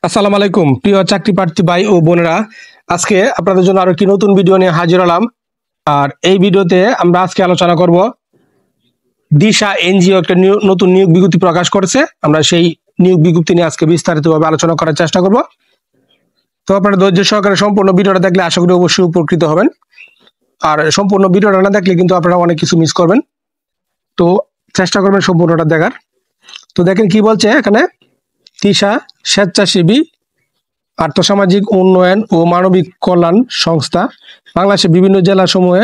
আসসালামু আলাইকুম প্রিয় চাকরি প্রার্থী ভাই ও বোনেরা, আজকে আপনাদের জন্য আরো একটি নতুন ভিডিও নিয়ে হাজির হলাম। আর এই ভিডিওতে আমরা আজকে আলোচনা করব দিশা এনজিও একটা নতুন নিয়োগ বিজ্ঞপ্তি প্রকাশ করেছে। আমরা সেই নিয়োগ বিজ্ঞপ্তি নিয়ে আজকে বিস্তারিতভাবে আলোচনা করার চেষ্টা করব। তো আপনারা ধৈর্য সহকারে সম্পূর্ণ ভিডিওটা দেখলে আশা করি অবশ্যই উপকৃত হবেন। আর সম্পূর্ণ ভিডিওটা না দেখলে কিন্তু আপনারা অনেক কিছু মিস করবেন, তো চেষ্টা করবেন সম্পূর্ণটা দেখার। তো দেখেন কি বলছে এখানে, দিশা স্বেচ্ছাসেবী আর্থসামাজিক উন্নয়ন ও মানবিক কল্যাণ সংস্থা বাংলাদেশের বিভিন্ন জেলাসমূহে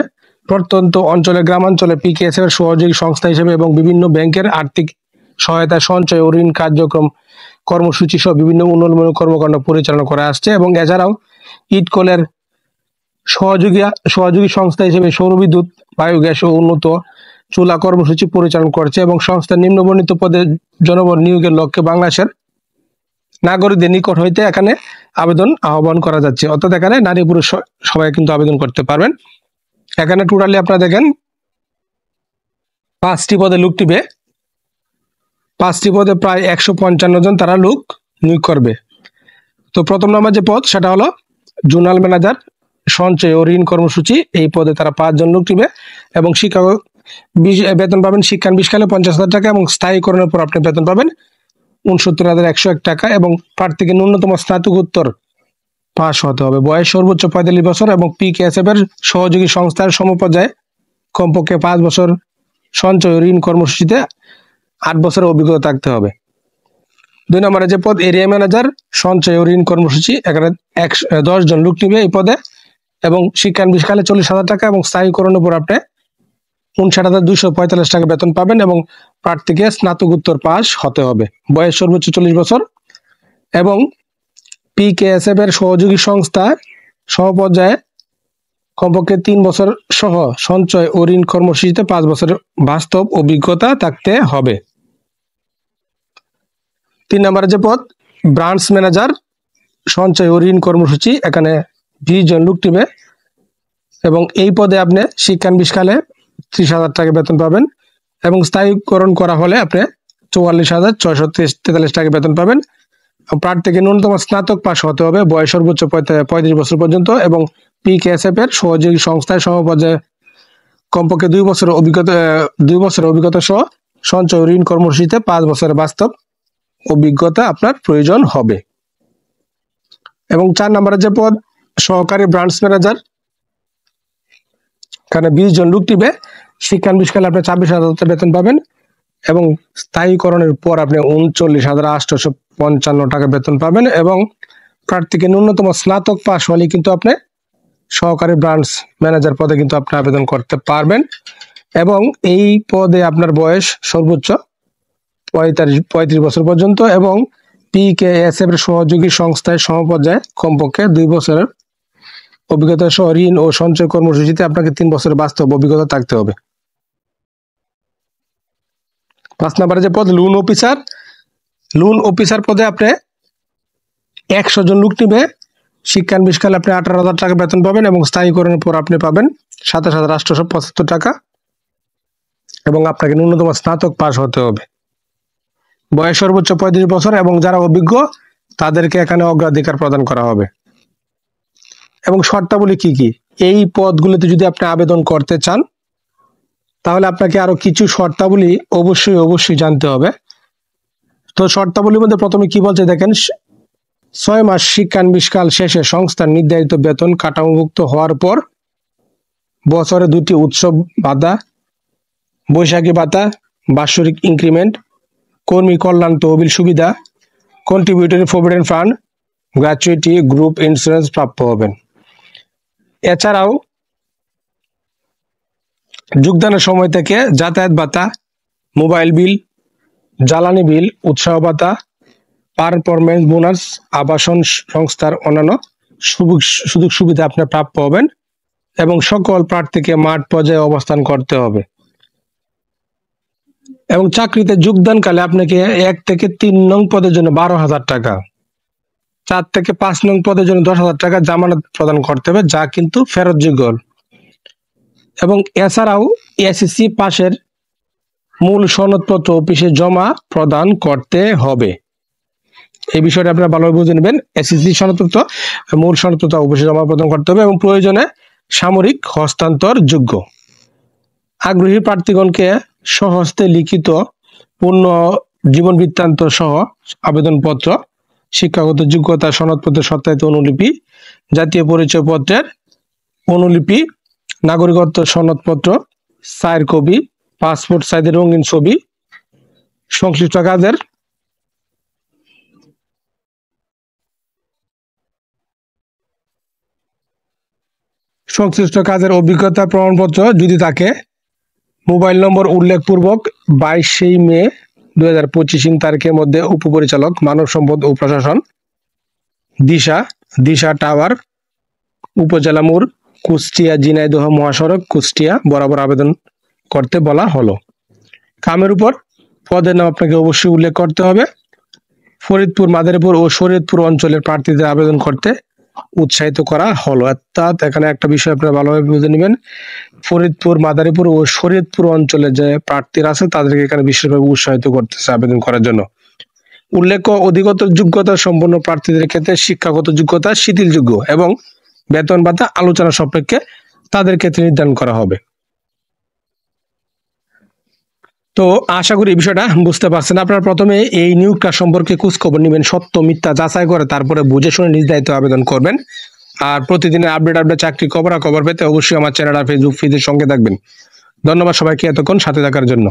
প্রত্যন্ত অঞ্চলে গ্রামাঞ্চলে পিকেএসএফ এর সহযোগী সংস্থা হিসেবে এবং বিভিন্ন ব্যাংকের আর্থিক সহায়তা, সঞ্চয় ও ঋণ কার্যক্রম, কর্মসূচি সহ বিভিন্ন উন্নয়নমূলক কর্মকাণ্ড পরিচালনা করা আসছে। এবং এছাড়াও ইটকলের সহযোগী সংস্থা হিসেবে সৌরবিদ্যুৎ, বায়োগ্যাস ও উন্নত চুলা কর্মসূচি পরিচালনা করছে। এবং সংস্থার নিম্নবর্ণিত পদে জনবল নিয়োগের লক্ষ্যে বাংলাদেশের নাগরিকদের নিকট হইতে এখানে আবেদন আহ্বান করা যাচ্ছে। অর্থাৎ এখানে নারী পুরুষ সবাই কিন্তু আবেদন করতে পারবেন। এখানে টোটালি আপনারা দেখেন 5টি পদে লোক টিবে, 5টি পদে প্রায় 155 জন তারা লোক নিয়োগ করবে। তো প্রথম নম্বর যে পদ সেটা হলো জোনাল ম্যানেজার সঞ্চয় ও ঋণ কর্মসূচি। এই পদে তারা 5 জন লোক টিবে এবং শিক্ষক বেতন পাবেন শিক্ষানবিশ কালে 50,000 টাকা এবং স্থায়ীকরণের পর আপনি বেতন পাবেন 69,101 টাকা। এবং প্রার্থীকে ন্যূনতম স্নাতকোত্তর পাস হতে হবে, বয়স সর্বোচ্চ 45 বছর এবং পিকেএসএফ এর সহযোগী সংস্থার সমপর্যায়ে কমপক্ষে 5 বছর সঞ্চয় ও ঋণ কর্মসূচিতে 8 বছরের অভিজ্ঞতা থাকতে হবে। 2 নম্বরে যে পদ এরিয়া ম্যানেজার সঞ্চয় ও ঋণ কর্মসূচি, এখানে 10 জন লোক নিবে এই পদে এবং শিক্ষানবিশ কালে 40,000 টাকা এবং স্থায়ীকরণের উপর আপনি 59,245 টাকা বেতন পাবেন এবং প্রার্থীকে স্নাতকোত্তর পাস হতে হবে, বয়স সর্বোচ্চ 40 বছর এবং পিকেএসএফ এর সহযোগী সংস্থা সমপর্যায়ে কমপক্ষে 3 বছর সহ সঞ্চয় ও ঋণ কর্মসূচিতে 5 বছরের বাস্তব অভিজ্ঞতা থাকতে হবে। 3 নম্বরে যে পদ ব্রাঞ্চ ম্যানেজার সঞ্চয় ও ঋণ কর্মসূচি, এখানে 20 জন লোক টিবে এবং এই পদে আপনি শিক্ষানবিশ কালে 30,000 টাকা বেতন পাবেন এবং স্থায়ীকরণ করা হলে আপনি 44,643 টাকা বেতন পাবেন। প্রার্থীকে ন্যূনতম স্নাতক পাস হতে হবে, বয়স সর্বোচ্চ 35 বছর পর্যন্ত এবং পিকেএসএফ এর সহযোগী সংস্থায় সমপর্যায়ে কমপক্ষে 2 বছরের অভিজ্ঞতা সহ সঞ্চয় ঋণ কর্মসূচিতে 5 বছরের বাস্তব অভিজ্ঞতা আপনার প্রয়োজন হবে। এবং 4 নম্বরের যে পদ সহকারী ব্রাঞ্চ ম্যানেজার, এখানে 20 জন লোক টিবে শিক্ষানবিশ কালে আপনি 26,000 বেতন পাবেন এবং স্থায়ীকরণের পর আপনি 39,855 টাকা বেতন পাবেন এবং প্রার্থীকে ন্যূনতম স্নাতক পাস হলে কিন্তু আপনি সহকারী ব্রাঞ্চ ম্যানেজার পদে কিন্তু আপনি আবেদন করতে পারবেন। এবং এই পদে আপনার বয়স সর্বোচ্চ 35 বছর পর্যন্ত এবং পিকেএসএফ এর সহযোগী সংস্থায় সমপর্যায়ে কমপক্ষে 2 বছরের অভিজ্ঞতা সহ ঋণ ও সঞ্চয় কর্মসূচিতে আপনাকে 3 বছরের বাস্তব অভিজ্ঞতা থাকতে হবে। 5 নম্বরে যে পদ লোন অফিসার পদে আপনি 100 জন লোক নিবে, শিক্ষানবিশ কালে আপনি 18,000 টাকা বেতন পাবেন এবং স্থায়ীকরণের পর আপনি পাবেন 27,875 টাকা এবং আপনাকে ন্যূনতম স্নাতক পাস হতে হবে, বয়স সর্বোচ্চ 35 বছর এবং যারা অভিজ্ঞ তাদেরকে এখানে অগ্রাধিকার প্রদান করা হবে। এবং শর্তাবলী কি কি, এই পদগুলোতে যদি আপনি আবেদন করতে চান তাহলে আপনাকে আরো কিছু শর্তাবলী অবশ্যই জানতে হবে। তো শর্তাবলীর মধ্যে প্রথমে কি বলছে দেখেন, 6 মাস শিক্ষানবিশ কাল শেষে সংস্থার নির্ধারিত বেতন কাঠামোভুক্ত হওয়ার পর বছরে 2টি উৎসব ভাতা, বৈশাখী ভাতা, বাৎসরিক ইনক্রিমেন্ট, কর্মী কল্যাণ তহবিল সুবিধা, contributory provident fund, gratuity, group insurance প্রাপ্য হবেন। এছাড়াও যোগদানের সময় থেকে যাতায়াত ভাতা, মোবাইল বিল, জ্বালানি বিল, উৎসাহ ভাতা, পারফরমেন্স বোনাস, আবাসন সংস্থার অন্যান্য সুযোগ সুবিধা আপনার প্রাপ্য হবেন এবং সকল প্রার্থীকে মাঠ পর্যায়ে অবস্থান করতে হবে। এবং চাকরিতে যোগদানকালে আপনাকে 1 থেকে 3 নং পদের জন্য 12,000 টাকা, 4 থেকে 5 নং পদের জন্য 10,000 টাকা জামানত প্রদান করতে হবে, যা কিন্তু ফেরতযোগ্য। এবং এছাড়াও এসএসসি পাশের মূল সনদপত্র অফিসে জমা প্রদান করতে হবে। এই বিষয়টা আপনারা ভালোভাবে বুঝে নেবেন। এসএসসি সনদপত্র, মূল সনদপত্র অবশ্যই জমা প্রদান করতে হবে এবং প্রয়োজনে সামরিক হস্তান্তর যোগ্য। আগ্রহী প্রার্থীগণকে স্বহস্তে লিখিত পূর্ণ জীবন বৃত্তান্ত সহ আবেদনপত্র, শিক্ষাগত যোগ্যতা সনদপত্রের সত্যায়িত অনুলিপি, জাতীয় পরিচয়পত্রের অনুলিপি, নাগরিকত্ব সনদপত্র 4 কপি, পাসপোর্ট সাইজের রঙিন ছবি, সংশ্লিষ্ট কাজের অভিজ্ঞতা প্রমাণপত্র যদি থাকে, মোবাইল নম্বর উল্লেখপূর্বক 22 মে 2025 তারিখের মধ্যে উপপরিচালক মানব সম্পদ ও প্রশাসন, দিশা টাওয়ার, উপজেলা মোড়, কুষ্টিয়া ঝিনাইদহ মহাসড়ক কুষ্টিয়া বরাবর আবেদন করতে বলা হলো। কামের উপর পদের নাম আপনাকে অবশ্যই উল্লেখ করতে হবে। ফরিদপুর, মাদারীপুর ও শরীয়তপুর অঞ্চলের প্রার্থীদের আবেদন করতে উৎসাহিত করা হলো। অর্থাৎ এখানে একটা বিষয় আপনারা ভালোভাবে বুঝে নেবেন, ফরিদপুর, মাদারীপুর ও শরীয়তপুর অঞ্চলে যে প্রার্থীরা আছে তাদেরকে এখানে বিশেষভাবে উৎসাহিত করতেছে আবেদন করার জন্য। উল্লেখ্য, অধিকতর যোগ্যতা সম্পন্ন প্রার্থীদের ক্ষেত্রে শিক্ষাগত যোগ্যতা শিথিলযোগ্য এবং বেতন ভাতা আলোচনা সাপেক্ষে তাদের ক্ষেত্রে নির্ধারণ করা হবে। তো আশা করি এই বিষয়টা বুঝতে পারছেন। আপনারা প্রথমে এই নিয়োগটা সম্পর্কে খোঁজখবর নেবেন, সত্য মিথ্যা যাচাই করে তারপরে বুঝে শুনে নিজ দায়িত্বে আবেদন করবেন। আর প্রতিদিনের আপডেট চাকরি খবর পেতে অবশ্যই আমার চ্যানেল আর ফেসবুক পেজের সঙ্গে থাকবেন। ধন্যবাদ সবাইকে এতক্ষণ সাথে থাকার জন্য।